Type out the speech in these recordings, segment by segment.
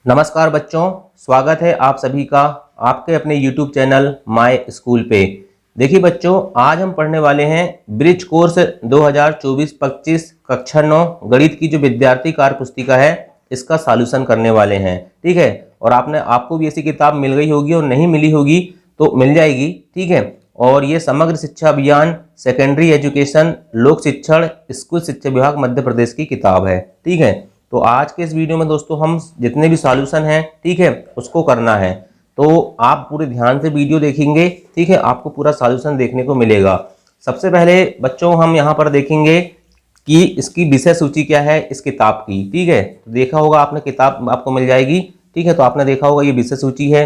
नमस्कार बच्चों, स्वागत है आप सभी का आपके अपने YouTube चैनल माय स्कूल पे। देखिए बच्चों, आज हम पढ़ने वाले हैं ब्रिज कोर्स 2024-25 कक्षा 9 गणित की जो विद्यार्थी कार्य पुस्तिका है इसका सॉल्यूशन करने वाले हैं। ठीक है, और आपको भी ऐसी किताब मिल गई होगी और नहीं मिली होगी तो मिल जाएगी। ठीक है, और ये समग्र शिक्षा अभियान, सेकेंडरी एजुकेशन, लोक शिक्षण, स्कूल शिक्षा विभाग मध्य प्रदेश की किताब है। ठीक है, तो आज के इस वीडियो में दोस्तों हम जितने भी सॉल्यूशन हैं, ठीक है, उसको करना है। तो आप पूरे ध्यान से वीडियो देखेंगे, ठीक है, आपको पूरा सॉल्यूशन देखने को मिलेगा। सबसे पहले बच्चों हम यहाँ पर देखेंगे कि इसकी विषय सूची क्या है इस किताब की। ठीक है, तो देखा होगा आपने, किताब आपको मिल जाएगी। ठीक है, तो आपने देखा होगा ये विषय सूची है,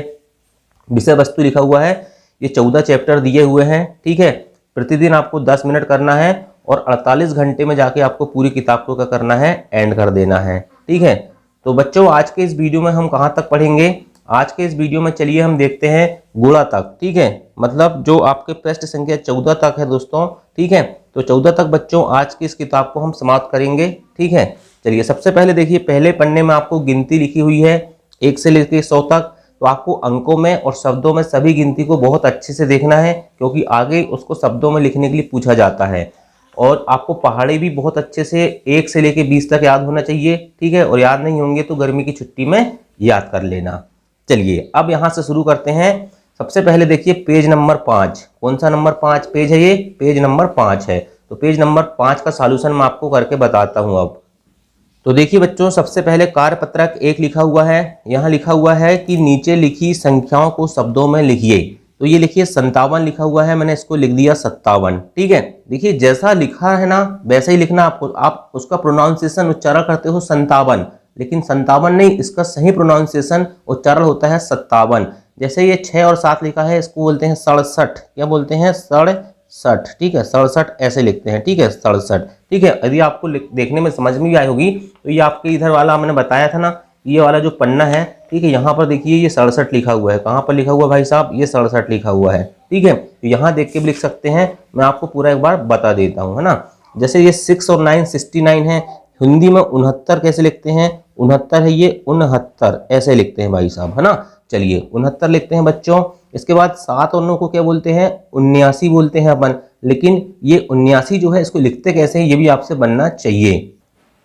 विषय वस्तु लिखा हुआ है, ये 14 चैप्टर दिए हुए हैं। ठीक है, प्रतिदिन आपको 10 मिनट करना है और 48 घंटे में जाके आपको पूरी किताब को क्या करना है, एंड कर देना है। ठीक है, तो बच्चों आज के इस वीडियो में हम कहाँ तक पढ़ेंगे? आज के इस वीडियो में चलिए हम देखते हैं गुणा तक। ठीक है, मतलब जो आपके पृष्ठ संख्या 14 तक है दोस्तों। ठीक है, तो 14 तक बच्चों आज की इस किताब को हम समाप्त करेंगे। ठीक है, चलिए सबसे पहले देखिए, पहले पन्ने में आपको गिनती लिखी हुई है 1 से लेकर 100 तक। तो आपको अंकों में और शब्दों में सभी गिनती को बहुत अच्छे से देखना है, क्योंकि आगे उसको शब्दों में लिखने के लिए पूछा जाता है। और आपको पहाड़े भी बहुत अच्छे से 1 से लेकर 20 तक याद होना चाहिए। ठीक है, और याद नहीं होंगे तो गर्मी की छुट्टी में याद कर लेना। चलिए अब यहाँ से शुरू करते हैं। सबसे पहले देखिए पेज नंबर 5। कौन सा नंबर 5 पेज है? ये पेज नंबर 5 है। तो पेज नंबर 5 का सॉल्यूशन मैं आपको करके बताता हूँ अब। तो देखिए बच्चों, सबसे पहले कार्यपत्रक 1 लिखा हुआ है। यहाँ लिखा हुआ है कि नीचे लिखी संख्याओं को शब्दों में लिखिए। तो ये लिखिए 57 लिखा हुआ है, मैंने इसको लिख दिया 57। ठीक है, देखिए जैसा लिखा है ना वैसा ही लिखना आपको। आप उसका प्रोनाउंसिएशन उच्चारण करते हो 57, लेकिन 57 नहीं, इसका सही प्रोनाउंसिएशन उच्चारण होता है 57। जैसे ये 6 और 7 लिखा है, इसको बोलते हैं 67। क्या बोलते हैं? 67। ठीक है, 67 ऐसे लिखते हैं। ठीक है, 67। ठीक है, यदि आपको देखने में समझ में भी आई होगी तो ये आपके इधर वाला मैंने बताया था ना, ये वाला जो पन्ना है, ठीक है, यहाँ पर देखिए ये 67 लिखा हुआ है। कहाँ पर लिखा हुआ भाई साहब? ये 67 लिखा हुआ है। ठीक है, तो यहाँ देख के भी लिख सकते हैं, मैं आपको पूरा एक बार बता देता हूँ, है ना। जैसे ये 6 और 9 69 है, हिंदी में 69 कैसे लिखते हैं? 69 है ये 69 ऐसे लिखते हैं भाई साहब, है ना। चलिए 69 लिखते हैं बच्चों। इसके बाद 7 और 9 को क्या बोलते हैं? 79 बोलते हैं अपन। लेकिन ये 79 जो है इसको लिखते कैसे हैं ये भी आपसे बनना चाहिए।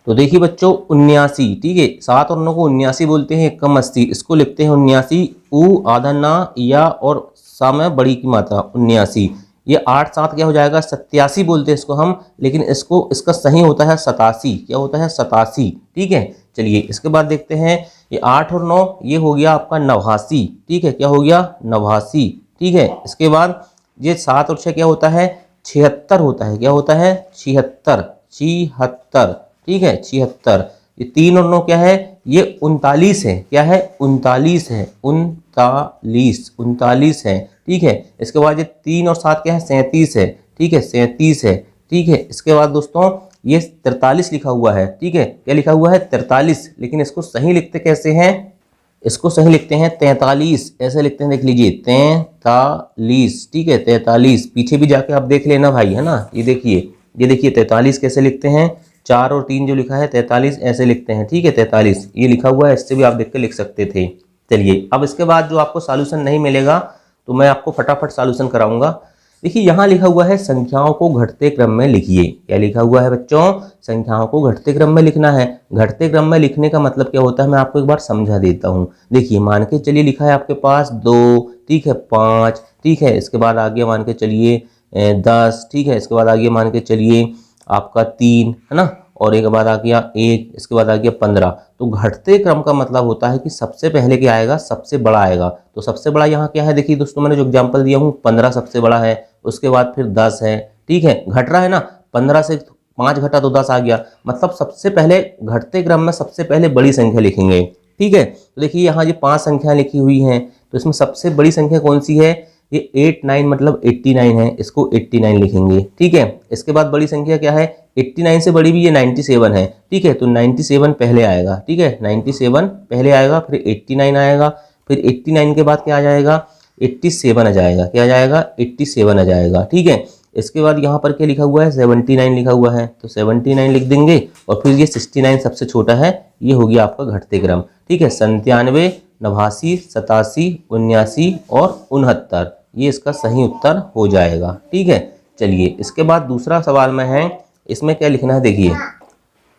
तो देखिए बच्चों 79, ठीक है, 7 और 9 को 79 बोलते हैं, कम 80, इसको लिखते हैं 79। ऊ आधा ना या और सा में बड़ी की मात्रा 79। ये 8 7 क्या हो जाएगा? 87 बोलते हैं इसको हम, लेकिन इसका सही होता है 87। क्या होता है? 87। ठीक है, चलिए इसके बाद देखते हैं, ये 8 और 9 ये हो गया आपका 89। ठीक है, क्या हो गया? 89। ठीक है, इसके बाद ये 7 और 6 क्या होता है? 76 होता है। क्या होता है? 76। 76। ठीक है, 76। ये 3 और 9 क्या है? ये 39 है। क्या है? 39 है। 39 है। ठीक है, इसके बाद ये 3 और 7 क्या है? 37 है। ठीक है, 37 है। ठीक है, इसके बाद दोस्तों ये 43 लिखा हुआ है। ठीक है, क्या लिखा हुआ है? 43, लेकिन इसको सही लिखते कैसे हैं? इसको सही लिखते हैं 43 ऐसे लिखते हैं, देख लीजिए 43। ठीक है, 43। पीछे भी जाके आप देख लेना भाई, है ना। ये देखिए 43 कैसे लिखते हैं? 4 और 3 जो लिखा है 43 ऐसे लिखते हैं। ठीक है, 43 ये लिखा हुआ है, इससे भी आप देख के लिख सकते थे। चलिए अब इसके बाद जो आपको सॉल्यूशन नहीं मिलेगा तो मैं आपको फटाफट सॉल्यूशन कराऊंगा। देखिए यहाँ लिखा हुआ है संख्याओं को घटते क्रम में लिखिए। क्या लिखा हुआ है बच्चों? संख्याओं को घटते क्रम में लिखना है। घटते क्रम में लिखने का मतलब क्या होता है मैं आपको एक बार समझा देता हूँ। देखिए मान के चलिए लिखा है आपके पास 2, ठीक है, 5, ठीक है, इसके बाद आगे मान के चलिए 10, ठीक है, इसके बाद आगे मान के चलिए आपका 3, है ना, और एक बाद आ गया 1, इसके बाद आ गया 15। तो घटते क्रम का मतलब होता है कि सबसे पहले क्या आएगा? सबसे बड़ा आएगा। तो सबसे बड़ा यहाँ क्या है? देखिए दोस्तों मैंने जो एग्जांपल दिया हूँ 15 सबसे बड़ा है, उसके बाद फिर 10 है। ठीक है, घट रहा है ना, 15 से 5 घटा तो 10 आ गया। मतलब सबसे पहले घटते क्रम में सबसे पहले बड़ी संख्या लिखेंगे। ठीक है, तो देखिए यहाँ ये 5 संख्या लिखी हुई हैं, तो इसमें सबसे बड़ी संख्या कौन सी है? ये 8 9 मतलब 89 है, इसको 89 लिखेंगे। ठीक है, इसके बाद बड़ी संख्या क्या है? 89 से बड़ी भी ये 97 है। ठीक है, तो 97 पहले आएगा। ठीक है, 97 पहले आएगा, फिर 89 आएगा, फिर 89 के बाद क्या आ जाएगा? 87 आ जाएगा। क्या आ जाएगा? 87 आ जाएगा। ठीक है, इसके बाद यहाँ पर क्या लिखा हुआ है? 79 लिखा हुआ है, तो 79 लिख देंगे, और फिर ये 69 सबसे छोटा है, ये हो गया आपका घटते क्रम। ठीक है, 97, 89, 87, 79 और 69, ये इसका सही उत्तर हो जाएगा। ठीक है, चलिए इसके बाद दूसरा सवाल में है, इसमें क्या लिखना है देखिए।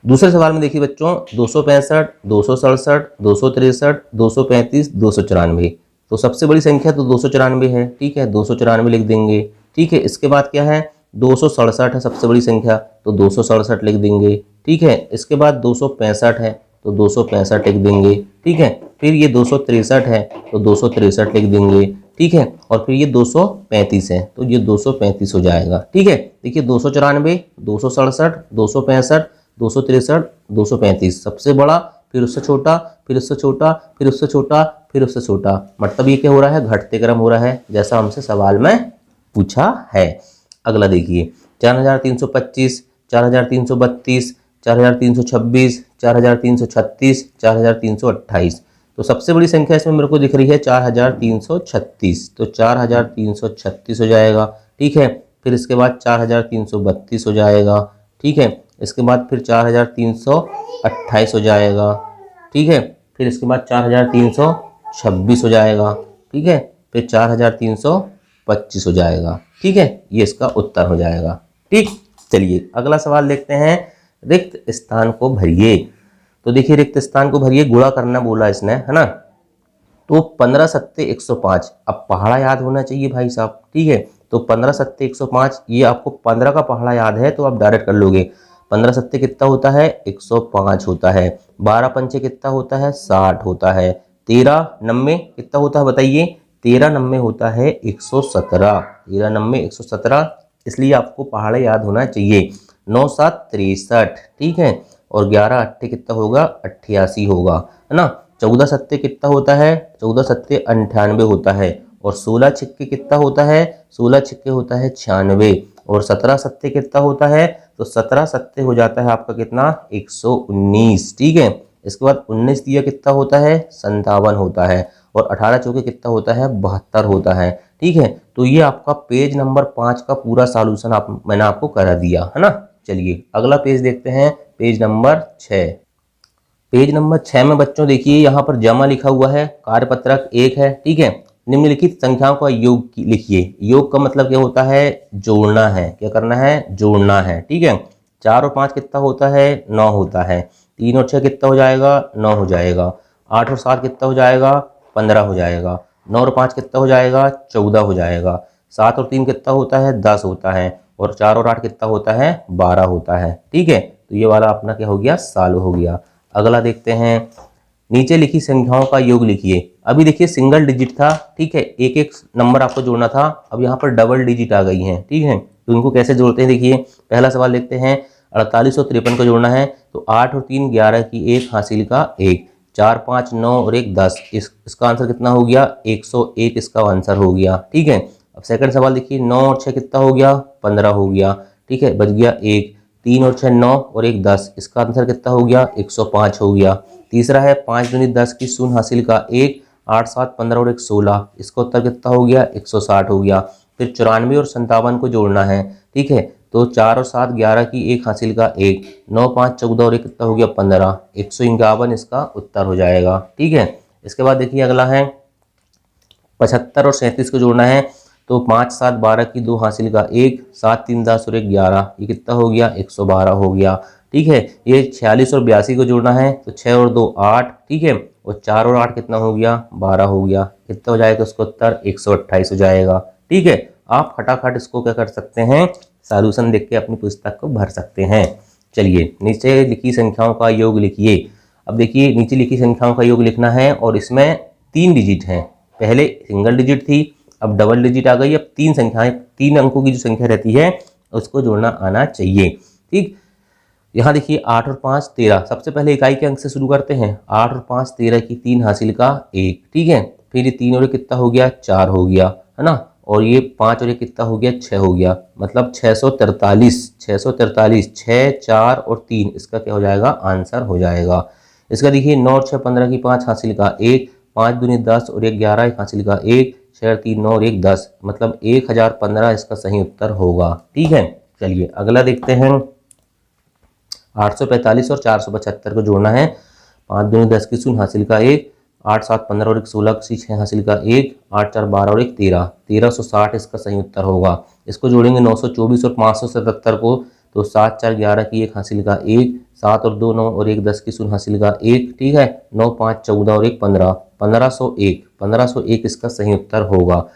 दूसरे सवाल में देखिए बच्चों, 265, 267, 263, 235, 294। तो सबसे बड़ी संख्या तो 294 है। ठीक है, 294 लिख देंगे। ठीक है, इसके बाद क्या है, 267 है सबसे बड़ी संख्या, तो 267 लिख देंगे। ठीक है, इसके बाद 265 है तो 265 लिख देंगे। ठीक है, फिर ये 263 है तो 263 लिख देंगे। ठीक है, और फिर ये 235 है तो ये 235 हो जाएगा। ठीक है, देखिए 294, 267, 265, 263, 235, सबसे बड़ा, फिर उससे छोटा, फिर उससे छोटा, फिर उससे छोटा, फिर उससे छोटा, मतलब ये क्या हो रहा है, घटते क्रम हो रहा है, जैसा हमसे सवाल में पूछा है। अगला देखिए, 4325, 4332, 4326, 4336, 4328। तो सबसे बड़ी संख्या इसमें मेरे को दिख रही है 4336, तो 4336 हो जाएगा। ठीक है, फिर इसके बाद 4332 हो जाएगा। ठीक है, इसके बाद फिर 4328 हो जाएगा। ठीक है, फिर इसके बाद 4326 हो जाएगा। ठीक है, फिर 4325 हो जाएगा। ठीक है, ये इसका उत्तर हो जाएगा। ठीक, चलिए अगला सवाल देखते हैं, रिक्त स्थान को भरिए। तो देखिए रिक्त स्थान को भरिए, गुणा करना बोला इसने, है ना। तो 15 सत्ते 105, अब पहाड़ा याद होना चाहिए भाई साहब। ठीक है, तो 15 सत्ते 105, ये आपको 15 का पहाड़ा याद है तो आप डायरेक्ट कर लोगे। 15 सत्ते कितना होता है, 105 होता है। 12 पंचे कितना होता है, 60 होता है। 13 नम्मे कितना होता है बताइए, 13 नम्मे होता है 117। 13 नम्मे 117, इसलिए आपको पहाड़ा याद होना चाहिए। 9 7 63, ठीक है, और 11 अट्ठे कितना होगा, 88 होगा, है ना। 14 सत्ते कितना होता है, 14 सत्ते 98 होता है। और 16 छिक्के कितना होता है, 16 छिक्के होता है 96। और 17 सत्ते कितना होता है, तो 17 सत्ते हो जाता है आपका कितना, 119। ठीक है, इसके बाद 19 दिया कितना होता है, 57 होता है। और 18 चौके कितना होता है, 72 होता है। ठीक है, तो ये आपका पेज नंबर 5 का पूरा सॉल्यूशन मैंने आपको करा दिया, है ना। चलिए अगला पेज देखते हैं, पेज नंबर 6। पेज नंबर 6 में बच्चों देखिए, यहाँ पर जमा लिखा हुआ है, कार्यपत्रक 1 है। ठीक है, निम्नलिखित संख्याओं का योग लिखिए। योग का मतलब क्या होता है, जोड़ना है। क्या करना है, जोड़ना है। ठीक है, 4 और 5 कितना होता है, 9 होता है। 3 और 6 कितना हो जाएगा, 9 हो जाएगा। 8 और 7 कितना हो जाएगा, 15 हो जाएगा। 9 और 5 कितना हो जाएगा, 14 हो जाएगा। 7 और 3 कितना होता है, 10 होता है। और 4 और 8 कितना होता है, 12 होता है। ठीक है, तो ये वाला अपना क्या हो गया, साल हो गया। अगला देखते हैं, नीचे लिखी संख्याओं का योग लिखिए। अभी देखिए सिंगल डिजिट था, ठीक है, एक एक नंबर आपको जोड़ना था। अब यहाँ पर डबल डिजिट आ गई हैं। ठीक है, तो इनको कैसे जोड़ते हैं देखिए। पहला सवाल देखते हैं, 48 और 53 को जोड़ना है। तो 8 और 3 11 की 1 हासिल का 1, 4 5 9 और 1 10, इसका आंसर कितना हो गया, 101 इसका आंसर हो गया। ठीक है, अब सेकंड सवाल देखिए, 9 और 6 कितना हो गया, 15 हो गया। ठीक है, बच गया 1। 3 और 6 9 और 1 10, इसका आंसर कितना हो गया, 105 हो गया। तीसरा है 5 दूनी 10 की शून्य हासिल का 1, 8 7 15 और 1 16, इसका उत्तर कितना हो गया, 160 हो गया। फिर 94 और 57 को जोड़ना है। ठीक है, तो 4 और 7 11 की 1 हासिल का 1, 9 5 14 और 1 कितना हो गया, 15, 151 इसका उत्तर हो जाएगा। ठीक है, इसके बाद देखिए अगला है 75 और 37 को जोड़ना है। तो 5 7 12 की 2 हासिल का 1, 7 3 10 और 1 11, ये कितना हो गया, 112 हो गया। ठीक है, ये 46 और 82 को जोड़ना है। तो 6 और 2 8, ठीक है, और 4 और 8 कितना हो गया, 12 हो गया। कितना हो जाएगा उसका उत्तर, 128 हो जाएगा। ठीक है, आप फटाफट इसको क्या कर सकते हैं, सॉल्यूशन देख के अपनी पुस्तक को भर सकते हैं। चलिए नीचे लिखी संख्याओं का योग लिखिए। अब देखिए नीचे लिखी संख्याओं का योग लिखना है और इसमें 3 डिजिट हैं। पहले सिंगल डिजिट थी, अब डबल डिजिट आ गई। अब 3 संख्याएं, 3 अंकों की जो संख्या रहती है उसको जोड़ना आना चाहिए। ठीक, यहाँ देखिए 8 और 5 13, सबसे पहले इकाई के अंक से शुरू करते हैं। 8 और 5 13 की 3 हासिल का 1। ठीक है, फिर ये 3 और 1 कितना हो गया, 4 हो गया, है ना। और ये 5 और 1 कितना हो गया, 6 हो गया, मतलब 643। 643, 6 4 और 3, इसका क्या हो जाएगा, आंसर हो जाएगा। इसका देखिए 9 और 6 15 की 5 हासिल का 1, 5 दूनी 10 और 1 11 एक हासिल का 1, 6 3 9 और 1 10, मतलब 1015 इसका सही उत्तर होगा। ठीक है, चलिए अगला देखते हैं, 845 और 475 को जोड़ना है। 5 दूनी 10 की शून्य हासिल का 1, 8 7 15 और 1 16 की 6 हासिल का 1, 8 4 12 और 1 13, 1360 इसका सही उत्तर होगा। इसको जोड़ेंगे 924 और 577 को, तो 7 4 11 की 1 हासिल का 1, 7 और 2 9 और 1 10 की शून्य हासिल का 1, ठीक है। 9 5 14 और 1 15, 1501 इसका सही उत्तर होगा।